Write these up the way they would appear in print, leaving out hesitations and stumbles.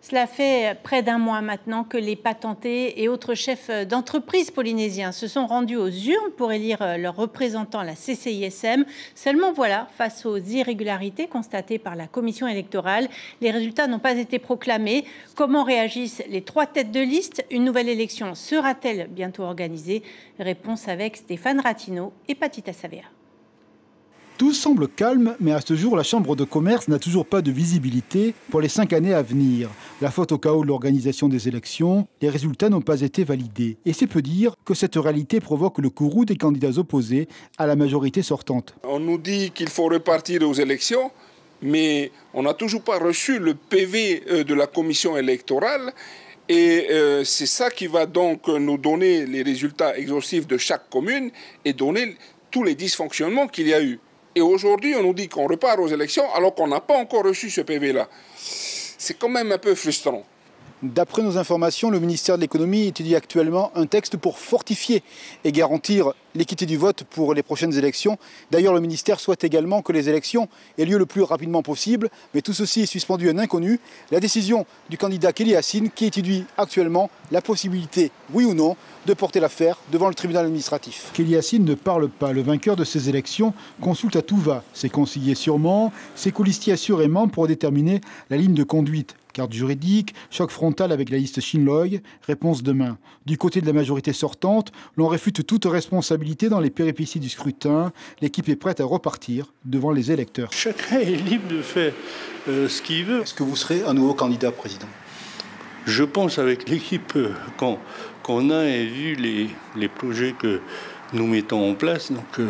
Cela fait près d'un mois maintenant que les patentés et autres chefs d'entreprise polynésiens se sont rendus aux urnes pour élire leurs représentants à la CCISM. Seulement voilà, face aux irrégularités constatées par la commission électorale, les résultats n'ont pas été proclamés. Comment réagissent les trois têtes de liste? Une nouvelle élection sera-t-elle bientôt organisée? Réponse avec Stéphane Rattino et Patita Savea. Tout semble calme, mais à ce jour, la Chambre de commerce n'a toujours pas de visibilité pour les 5 années à venir. La faute au chaos de l'organisation des élections, les résultats n'ont pas été validés. Et c'est peu dire que cette réalité provoque le courroux des candidats opposés à la majorité sortante. On nous dit qu'il faut repartir aux élections, mais on n'a toujours pas reçu le PV de la commission électorale. Et c'est ça qui va donc nous donner les résultats exhaustifs de chaque commune et donner tous les dysfonctionnements qu'il y a eu. Et aujourd'hui, on nous dit qu'on repart aux élections alors qu'on n'a pas encore reçu ce PV-là. C'est quand même un peu frustrant. D'après nos informations, le ministère de l'économie étudie actuellement un texte pour fortifier et garantir l'équité du vote pour les prochaines élections. D'ailleurs, le ministère souhaite également que les élections aient lieu le plus rapidement possible, mais tout ceci est suspendu à un inconnu. La décision du candidat Kelly Yassine qui étudie actuellement la possibilité, oui ou non, de porter l'affaire devant le tribunal administratif. Kelly Yassine ne parle pas. Le vainqueur de ces élections consulte à tout va ses conseillers sûrement, ses colistiers assurément pour déterminer la ligne de conduite. Carte juridique, choc frontal avec la liste Shinloy, réponse demain. Du côté de la majorité sortante, l'on réfute toute responsabilité dans les péripéties du scrutin. L'équipe est prête à repartir devant les électeurs. Chacun est libre de faire ce qu'il veut. Est-ce que vous serez un nouveau candidat président? Je pense avec l'équipe qu'on a et vu les projets que nous mettons en place, donc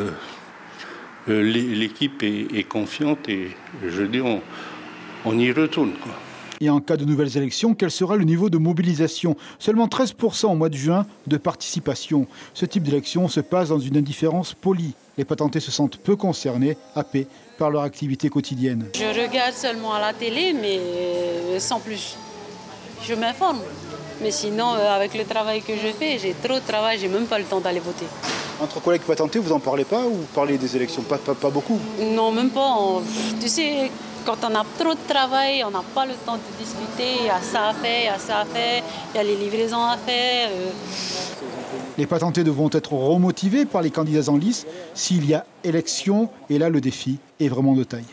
l'équipe est confiante et je dis on y retourne, quoi. Et en cas de nouvelles élections, quel sera le niveau de mobilisation? Seulement 13% au mois de juin de participation. Ce type d'élection se passe dans une indifférence polie. Les patentés se sentent peu concernés, happés par leur activité quotidienne. Je regarde seulement à la télé, mais sans plus. Je m'informe. Mais sinon, avec le travail que je fais, j'ai trop de travail, j'ai même pas le temps d'aller voter. Entre collègues patentés, vous en parlez pas ou vous parlez des élections? Pas beaucoup? Non, même pas. Tu sais, quand on a trop de travail, on n'a pas le temps de discuter. Il y a ça à faire, il y a ça à faire, il y a les livraisons à faire. Les patentés devront être remotivés par les candidats en lice s'il y a élection. Et là, le défi est vraiment de taille.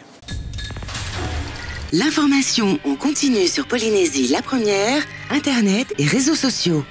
L'information en continu sur Polynésie la première, Internet et réseaux sociaux.